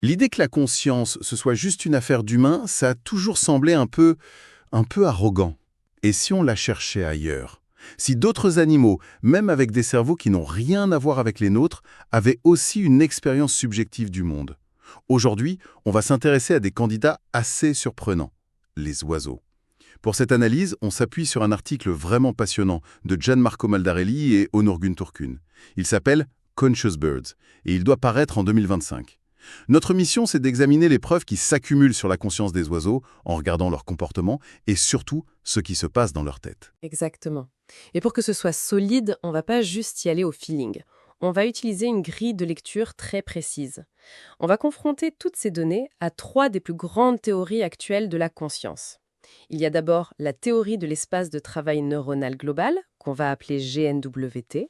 L'idée que la conscience, ce soit juste une affaire d'humain, ça a toujours semblé un peu arrogant. Et si on la cherchait ailleurs? Si d'autres animaux, même avec des cerveaux qui n'ont rien à voir avec les nôtres, avaient aussi une expérience subjective du monde? Aujourd'hui, on va s'intéresser à des candidats assez surprenants, les oiseaux. Pour cette analyse, on s'appuie sur un article vraiment passionnant de Gianmarco Maldarelli et Onur Günturkün. Il s'appelle Conscious Birds et il doit paraître en 2025. Notre mission, c'est d'examiner les preuves qui s'accumulent sur la conscience des oiseaux en regardant leur comportement et surtout ce qui se passe dans leur tête. Exactement. Et pour que ce soit solide, on va pas juste y aller au feeling. On va utiliser une grille de lecture très précise. On va confronter toutes ces données à trois des plus grandes théories actuelles de la conscience. Il y a d'abord la théorie de l'espace de travail neuronal global, qu'on va appeler GNWT.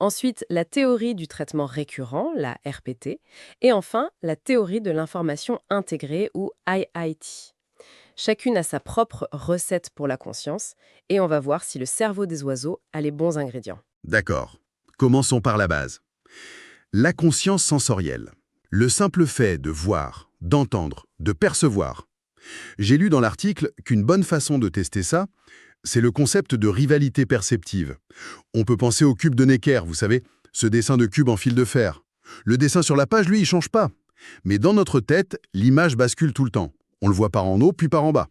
Ensuite, la théorie du traitement récurrent, la RPT. Et enfin, la théorie de l'information intégrée, ou IIT. Chacune a sa propre recette pour la conscience, et on va voir si le cerveau des oiseaux a les bons ingrédients. D'accord. Commençons par la base. La conscience sensorielle. Le simple fait de voir, d'entendre, de percevoir. J'ai lu dans l'article qu'une bonne façon de tester ça, c'est le concept de rivalité perceptive. On peut penser au cube de Necker, vous savez, ce dessin de cube en fil de fer. Le dessin sur la page, lui, il change pas. Mais dans notre tête, l'image bascule tout le temps. On le voit par en haut, puis par en bas.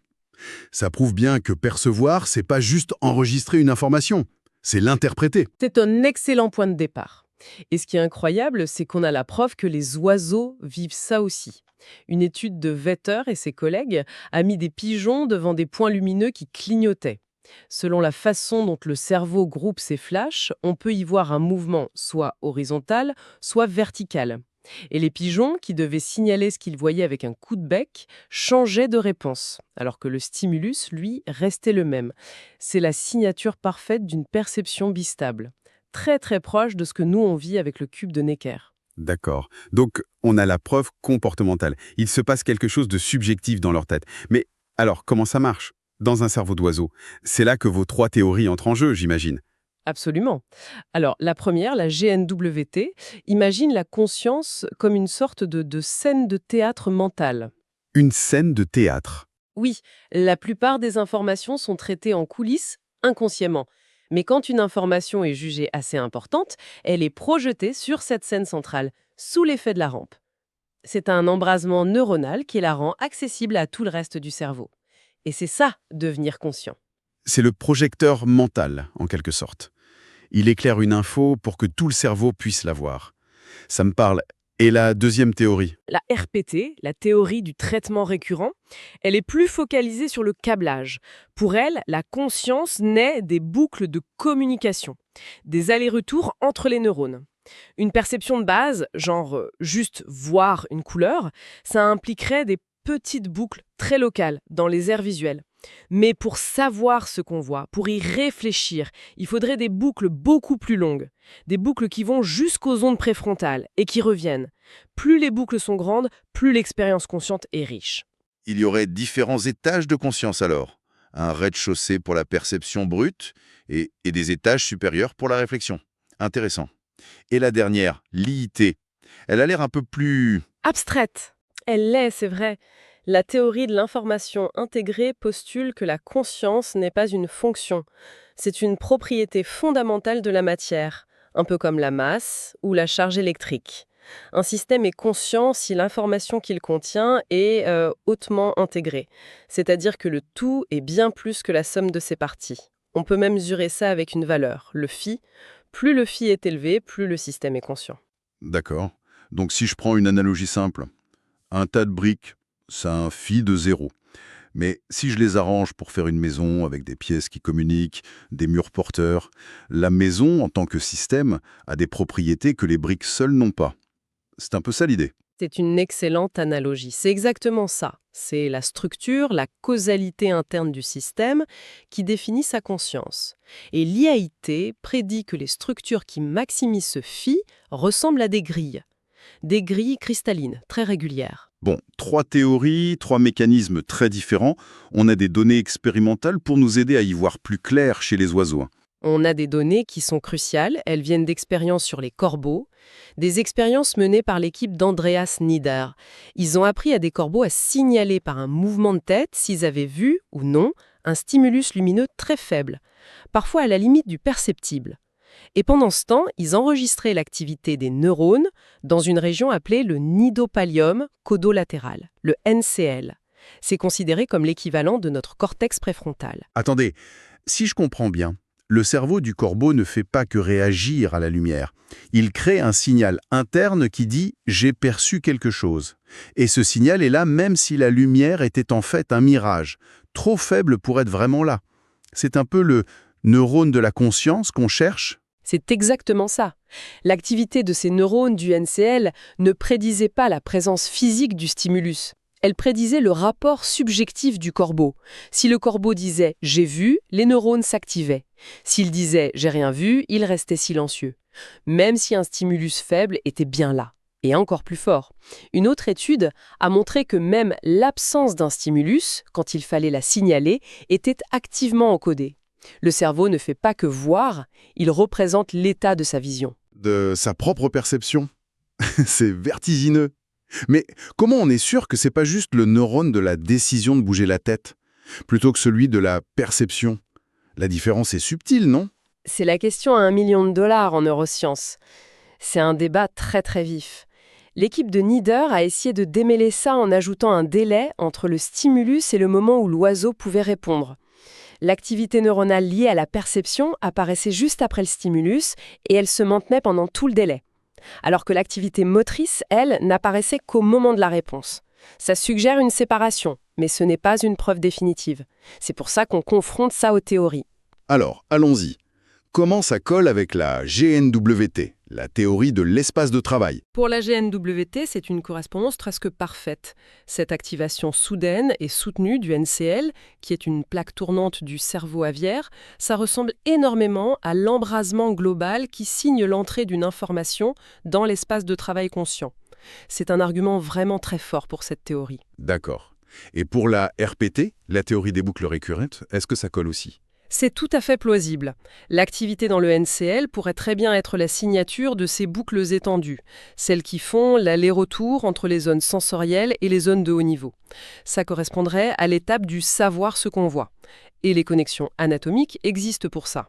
Ça prouve bien que percevoir, c'est pas juste enregistrer une information, c'est l'interpréter. C'est un excellent point de départ. Et ce qui est incroyable, c'est qu'on a la preuve que les oiseaux vivent ça aussi. Une étude de Vetter et ses collègues a mis des pigeons devant des points lumineux qui clignotaient. Selon la façon dont le cerveau groupe ces flashs, on peut y voir un mouvement soit horizontal, soit vertical. Et les pigeons, qui devaient signaler ce qu'ils voyaient avec un coup de bec, changeaient de réponse, alors que le stimulus, lui, restait le même. C'est la signature parfaite d'une perception bistable, très très proche de ce que nous on vit avec le cube de Necker. D'accord. Donc, on a la preuve comportementale. Il se passe quelque chose de subjectif dans leur tête. Mais alors, comment ça marche dans un cerveau d'oiseau? C'est là que vos trois théories entrent en jeu, j'imagine. Absolument. Alors, la première, la GNWT, imagine la conscience comme une sorte de scène de théâtre mental. Une scène de théâtre. Oui, la plupart des informations sont traitées en coulisses, inconsciemment. Mais quand une information est jugée assez importante, elle est projetée sur cette scène centrale, sous l'effet de la rampe. C'est un embrasement neuronal qui la rend accessible à tout le reste du cerveau. Et c'est ça, devenir conscient. C'est le projecteur mental, en quelque sorte. Il éclaire une info pour que tout le cerveau puisse la voir. Ça me parle. Et la deuxième théorie? La RPT, la théorie du traitement récurrent, elle est plus focalisée sur le câblage. Pour elle, la conscience naît des boucles de communication, des allers-retours entre les neurones. Une perception de base, genre juste voir une couleur, ça impliquerait des petites boucles très locales dans les aires visuelles. Mais pour savoir ce qu'on voit, pour y réfléchir, il faudrait des boucles beaucoup plus longues. Des boucles qui vont jusqu'aux ondes préfrontales et qui reviennent. Plus les boucles sont grandes, plus l'expérience consciente est riche. Il y aurait différents étages de conscience alors. Un rez-de-chaussée pour la perception brute et des étages supérieurs pour la réflexion. Intéressant. Et la dernière, l'IIT. Elle a l'air un peu plus... Abstraite. Elle l'est, c'est vrai. La théorie de l'information intégrée postule que la conscience n'est pas une fonction. C'est une propriété fondamentale de la matière, un peu comme la masse ou la charge électrique. Un système est conscient si l'information qu'il contient est hautement intégrée, c'est-à-dire que le tout est bien plus que la somme de ses parties. On peut même mesurer ça avec une valeur, le phi. Plus le phi est élevé, plus le système est conscient. D'accord. Donc si je prends une analogie simple, un tas de briques, ça a un phi de 0. Mais si je les arrange pour faire une maison avec des pièces qui communiquent, des murs porteurs, la maison, en tant que système, a des propriétés que les briques seules n'ont pas. C'est un peu ça l'idée. C'est une excellente analogie. C'est exactement ça. C'est la structure, la causalité interne du système qui définit sa conscience. Et l'IAIT prédit que les structures qui maximisent ce phi ressemblent à des grilles. Des grilles cristallines, très régulières. Bon, 3 théories, 3 mécanismes très différents. On a des données expérimentales pour nous aider à y voir plus clair chez les oiseaux. On a des données qui sont cruciales, elles viennent d'expériences sur les corbeaux, des expériences menées par l'équipe d'Andreas Nieder. Ils ont appris à des corbeaux à signaler par un mouvement de tête s'ils avaient vu ou non un stimulus lumineux très faible, parfois à la limite du perceptible. Et pendant ce temps, ils enregistraient l'activité des neurones dans une région appelée le nidopallium caudolatéral, le NCL. C'est considéré comme l'équivalent de notre cortex préfrontal. Attendez, si je comprends bien, le cerveau du corbeau ne fait pas que réagir à la lumière. Il crée un signal interne qui dit « j'ai perçu quelque chose ». Et ce signal est là même si la lumière était en fait un mirage, trop faible pour être vraiment là. C'est un peu le neurone de la conscience qu'on cherche. C'est exactement ça. L'activité de ces neurones du NCL ne prédisait pas la présence physique du stimulus. Elle prédisait le rapport subjectif du corbeau. Si le corbeau disait « j'ai vu », les neurones s'activaient. S'il disait « j'ai rien vu », il restait silencieux. Même si un stimulus faible était bien là. Et encore plus fort. Une autre étude a montré que même l'absence d'un stimulus, quand il fallait la signaler, était activement encodée. Le cerveau ne fait pas que voir, il représente l'état de sa vision. De sa propre perception. C'est vertigineux. Mais comment on est sûr que c'est pas juste le neurone de la décision de bouger la tête, plutôt que celui de la perception? La différence est subtile, non? C'est la question à $1 million en neurosciences. C'est un débat très très vif. L'équipe de Nieder a essayé de démêler ça en ajoutant un délai entre le stimulus et le moment où l'oiseau pouvait répondre. L'activité neuronale liée à la perception apparaissait juste après le stimulus et elle se maintenait pendant tout le délai. Alors que l'activité motrice, elle, n'apparaissait qu'au moment de la réponse. Ça suggère une séparation, mais ce n'est pas une preuve définitive. C'est pour ça qu'on confronte ça aux théories. Alors, allons-y. Comment ça colle avec la GNWT, la théorie de l'espace de travail? Pour la GNWT, c'est une correspondance presque parfaite. Cette activation soudaine et soutenue du NCL, qui est une plaque tournante du cerveau aviaire, ça ressemble énormément à l'embrasement global qui signe l'entrée d'une information dans l'espace de travail conscient. C'est un argument vraiment très fort pour cette théorie. D'accord. Et pour la RPT, la théorie des boucles récurrentes, est-ce que ça colle aussi? C'est tout à fait plausible. L'activité dans le NCL pourrait très bien être la signature de ces boucles étendues, celles qui font l'aller-retour entre les zones sensorielles et les zones de haut niveau. Ça correspondrait à l'étape du savoir ce qu'on voit. Et les connexions anatomiques existent pour ça.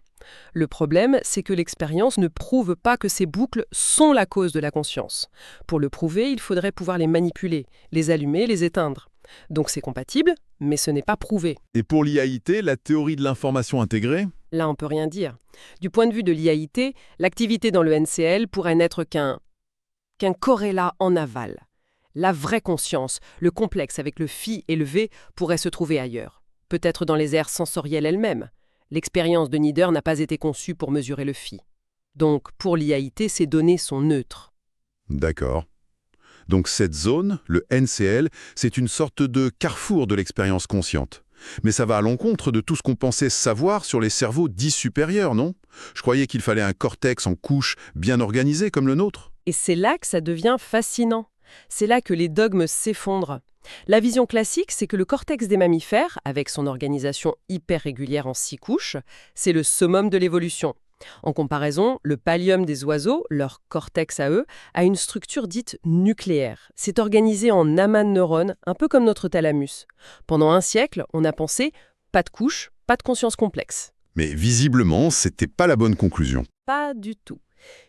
Le problème, c'est que l'expérience ne prouve pas que ces boucles sont la cause de la conscience. Pour le prouver, il faudrait pouvoir les manipuler, les allumer, les éteindre. Donc c'est compatible, mais ce n'est pas prouvé. Et pour l'IAIT, la théorie de l'information intégrée? Là, on peut rien dire. Du point de vue de l'IAIT, l'activité dans le NCL pourrait n'être qu'un corrélat en aval. La vraie conscience, le complexe avec le phi et le v, pourrait se trouver ailleurs. Peut-être dans les aires sensorielles elles-mêmes. L'expérience de Nieder n'a pas été conçue pour mesurer le phi. Donc, pour l'IAIT, ces données sont neutres. D'accord. Donc cette zone, le NCL, c'est une sorte de carrefour de l'expérience consciente. Mais ça va à l'encontre de tout ce qu'on pensait savoir sur les cerveaux dits supérieurs, non? Je croyais qu'il fallait un cortex en couches bien organisé comme le nôtre. Et c'est là que ça devient fascinant. C'est là que les dogmes s'effondrent. La vision classique, c'est que le cortex des mammifères, avec son organisation hyper régulière en 6 couches, c'est le summum de l'évolution. En comparaison, le pallium des oiseaux, leur cortex à eux, a une structure dite nucléaire. C'est organisé en amas de neurones, un peu comme notre thalamus. Pendant un siècle, on a pensé pas de couche, pas de conscience complexe. Mais visiblement, c'était pas la bonne conclusion. Pas du tout.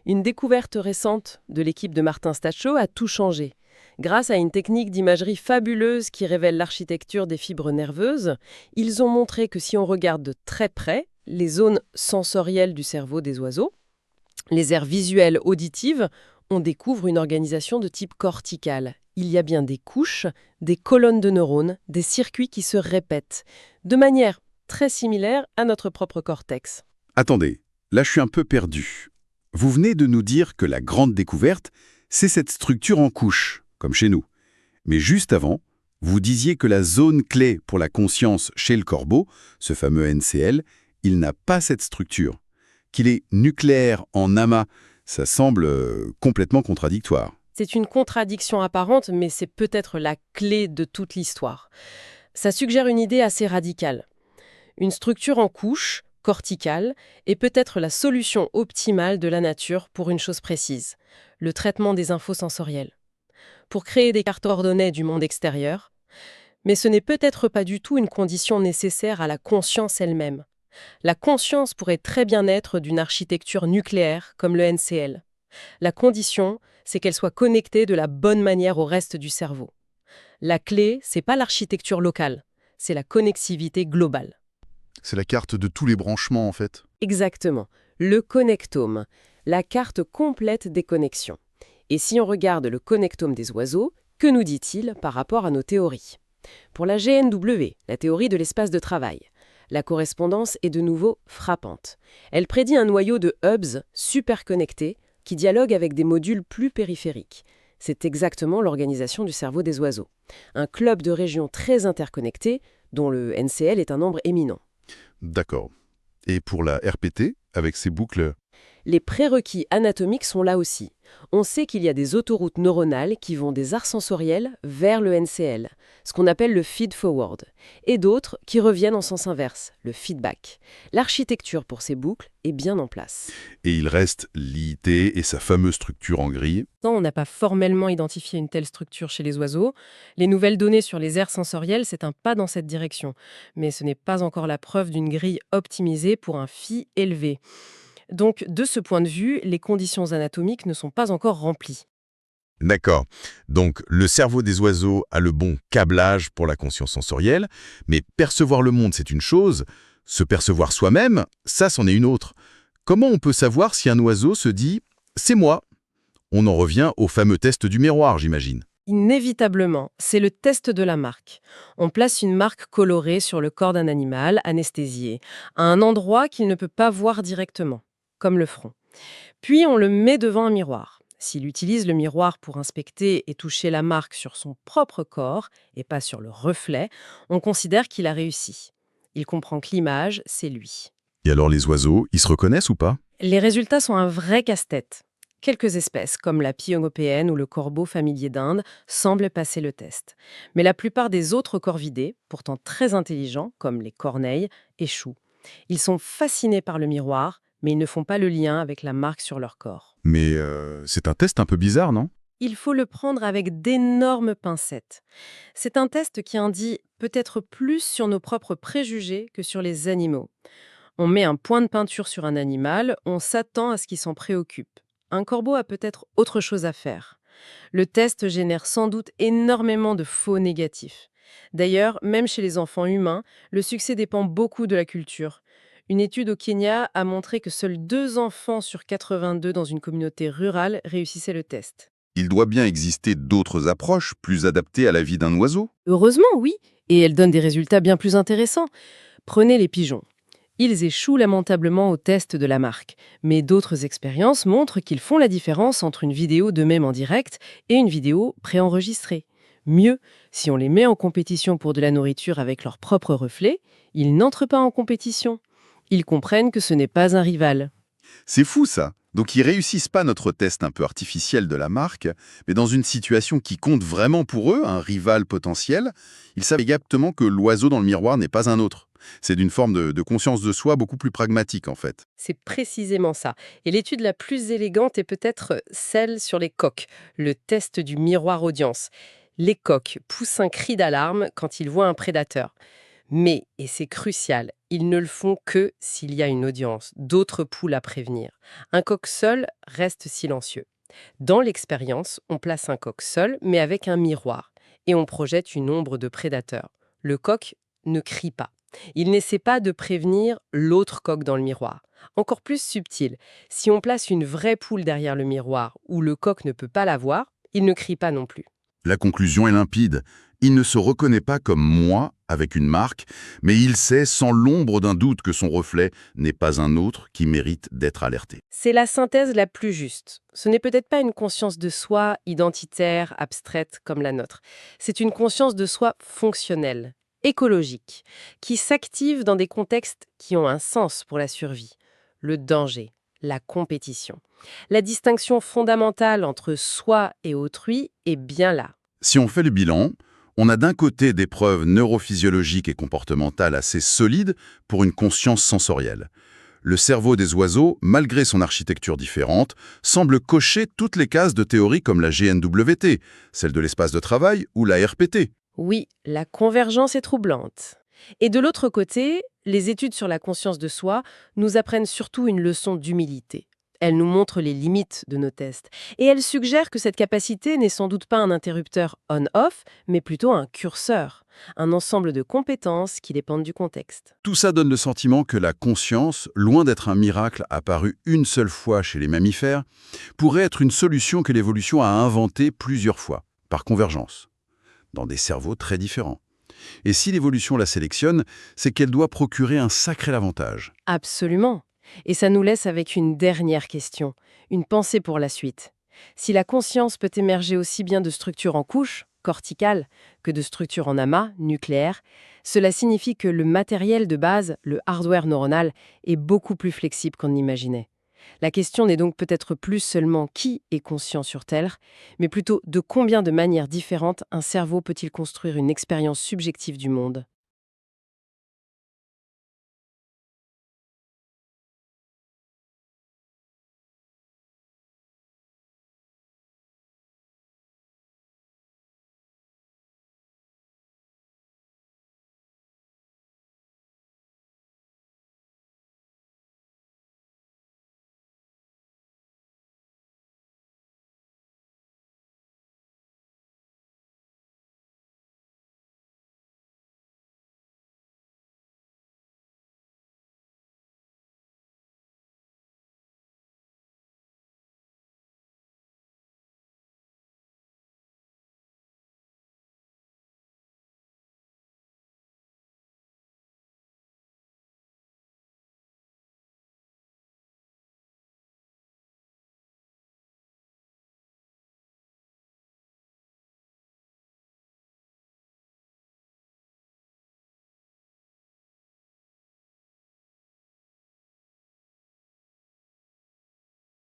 Une découverte récente de l'équipe de Martin Stacho a tout changé. Grâce à une technique d'imagerie fabuleuse qui révèle l'architecture des fibres nerveuses, ils ont montré que si on regarde de très près, les zones sensorielles du cerveau des oiseaux, les aires visuelles auditives, on découvre une organisation de type cortical. Il y a bien des couches, des colonnes de neurones, des circuits qui se répètent, de manière très similaire à notre propre cortex. Attendez, là je suis un peu perdu. Vous venez de nous dire que la grande découverte, c'est cette structure en couches, comme chez nous. Mais juste avant, vous disiez que la zone clé pour la conscience chez le corbeau, ce fameux NCL, il n'a pas cette structure. Qu'il est nucléaire en amas, ça semble complètement contradictoire. C'est une contradiction apparente, mais c'est peut-être la clé de toute l'histoire. Ça suggère une idée assez radicale. Une structure en couches corticale est peut-être la solution optimale de la nature pour une chose précise, le traitement des infos sensorielles. Pour créer des cartes ordonnées du monde extérieur, mais ce n'est peut-être pas du tout une condition nécessaire à la conscience elle-même. La conscience pourrait très bien être d'une architecture nucléaire comme le NCL. La condition, c'est qu'elle soit connectée de la bonne manière au reste du cerveau. La clé, c'est pas l'architecture locale, c'est la connexivité globale. C'est la carte de tous les branchements, en fait. Exactement. Le connectome, la carte complète des connexions. Et si on regarde le connectome des oiseaux, que nous dit-il par rapport à nos théories? Pour la GNW, la théorie de l'espace de travail, la correspondance est de nouveau frappante. Elle prédit un noyau de hubs super connectés qui dialoguent avec des modules plus périphériques. C'est exactement l'organisation du cerveau des oiseaux. Un club de régions très interconnectées, dont le NCL est un nombre éminent. D'accord. Et pour la RPT, avec ses boucles... Les prérequis anatomiques sont là aussi. On sait qu'il y a des autoroutes neuronales qui vont des aires sensorielles vers le NCL, ce qu'on appelle le feed-forward, et d'autres qui reviennent en sens inverse, le feedback. L'architecture pour ces boucles est bien en place. Et il reste l'IIT et sa fameuse structure en gris. Non, on n'a pas formellement identifié une telle structure chez les oiseaux. Les nouvelles données sur les aires sensorielles, c'est un pas dans cette direction. Mais ce n'est pas encore la preuve d'une grille optimisée pour un phi élevé. Donc, de ce point de vue, les conditions anatomiques ne sont pas encore remplies. D'accord. Donc, le cerveau des oiseaux a le bon câblage pour la conscience sensorielle, mais percevoir le monde, c'est une chose. Se percevoir soi-même, ça, c'en est une autre. Comment on peut savoir si un oiseau se dit « c'est moi » ? On en revient au fameux test du miroir, j'imagine. Inévitablement, c'est le test de la marque. On place une marque colorée sur le corps d'un animal anesthésié, à un endroit qu'il ne peut pas voir directement, comme le front. Puis on le met devant un miroir. S'il utilise le miroir pour inspecter et toucher la marque sur son propre corps, et pas sur le reflet, on considère qu'il a réussi. Il comprend que l'image, c'est lui. Et alors les oiseaux, ils se reconnaissent ou pas? Les résultats sont un vrai casse-tête. Quelques espèces, comme la pie européenne ou le corbeau familier d'Inde, semblent passer le test. Mais la plupart des autres corvidés, pourtant très intelligents, comme les corneilles, échouent. Ils sont fascinés par le miroir, mais ils ne font pas le lien avec la marque sur leur corps. Mais c'est un test un peu bizarre, non? Il faut le prendre avec d'énormes pincettes. C'est un test qui en dit peut-être plus sur nos propres préjugés que sur les animaux. On met un point de peinture sur un animal, on s'attend à ce qu'il s'en préoccupe. Un corbeau a peut-être autre chose à faire. Le test génère sans doute énormément de faux négatifs. D'ailleurs, même chez les enfants humains, le succès dépend beaucoup de la culture. Une étude au Kenya a montré que seuls 2 enfants sur 82 dans une communauté rurale réussissaient le test. Il doit bien exister d'autres approches plus adaptées à la vie d'un oiseau? Heureusement, oui, et elles donnent des résultats bien plus intéressants. Prenez les pigeons. Ils échouent lamentablement au test de la marque, mais d'autres expériences montrent qu'ils font la différence entre une vidéo d'eux-mêmes en direct et une vidéo préenregistrée. Mieux, si on les met en compétition pour de la nourriture avec leur propre reflet, ils n'entrent pas en compétition. Ils comprennent que ce n'est pas un rival. C'est fou ça. Donc ils réussissent pas notre test un peu artificiel de la marque, mais dans une situation qui compte vraiment pour eux, un rival potentiel, ils savent exactement que l'oiseau dans le miroir n'est pas un autre. C'est d'une forme de conscience de soi beaucoup plus pragmatique en fait. C'est précisément ça. Et l'étude la plus élégante est peut-être celle sur les coqs, le test du miroir audience. Les coqs poussent un cri d'alarme quand ils voient un prédateur. Mais, et c'est crucial, ils ne le font que s'il y a une audience, d'autres poules à prévenir. Un coq seul reste silencieux. Dans l'expérience, on place un coq seul, mais avec un miroir, et on projette une ombre de prédateur. Le coq ne crie pas. Il n'essaie pas de prévenir l'autre coq dans le miroir. Encore plus subtil, si on place une vraie poule derrière le miroir où le coq ne peut pas la voir, il ne crie pas non plus. La conclusion est limpide. Il ne se reconnaît pas comme moi, avec une marque, mais il sait sans l'ombre d'un doute que son reflet n'est pas un autre qui mérite d'être alerté. C'est la synthèse la plus juste. Ce n'est peut-être pas une conscience de soi identitaire, abstraite comme la nôtre. C'est une conscience de soi fonctionnelle, écologique, qui s'active dans des contextes qui ont un sens pour la survie. Le danger, la compétition. La distinction fondamentale entre soi et autrui est bien là. Si on fait le bilan, On a d'un côté des preuves neurophysiologiques et comportementales assez solides pour une conscience sensorielle. Le cerveau des oiseaux, malgré son architecture différente, semble cocher toutes les cases de théories comme la GNWT, celle de l'espace de travail ou la RPT. Oui, la convergence est troublante. Et de l'autre côté, les études sur la conscience de soi nous apprennent surtout une leçon d'humilité. Elles nous montrent les limites de nos tests. Et elles suggèrent que cette capacité n'est sans doute pas un interrupteur on-off, mais plutôt un curseur, un ensemble de compétences qui dépendent du contexte. Tout ça donne le sentiment que la conscience, loin d'être un miracle apparu une seule fois chez les mammifères, pourrait être une solution que l'évolution a inventée plusieurs fois, par convergence, dans des cerveaux très différents. Et si l'évolution la sélectionne, c'est qu'elle doit procurer un sacré avantage. Absolument. Et ça nous laisse avec une dernière question, une pensée pour la suite. Si la conscience peut émerger aussi bien de structures en couches, corticales, que de structures en amas, nucléaires, cela signifie que le matériel de base, le hardware neuronal, est beaucoup plus flexible qu'on n'imaginait. La question n'est donc peut-être plus seulement qui est conscient sur Terre, mais plutôt de combien de manières différentes un cerveau peut-il construire une expérience subjective du monde.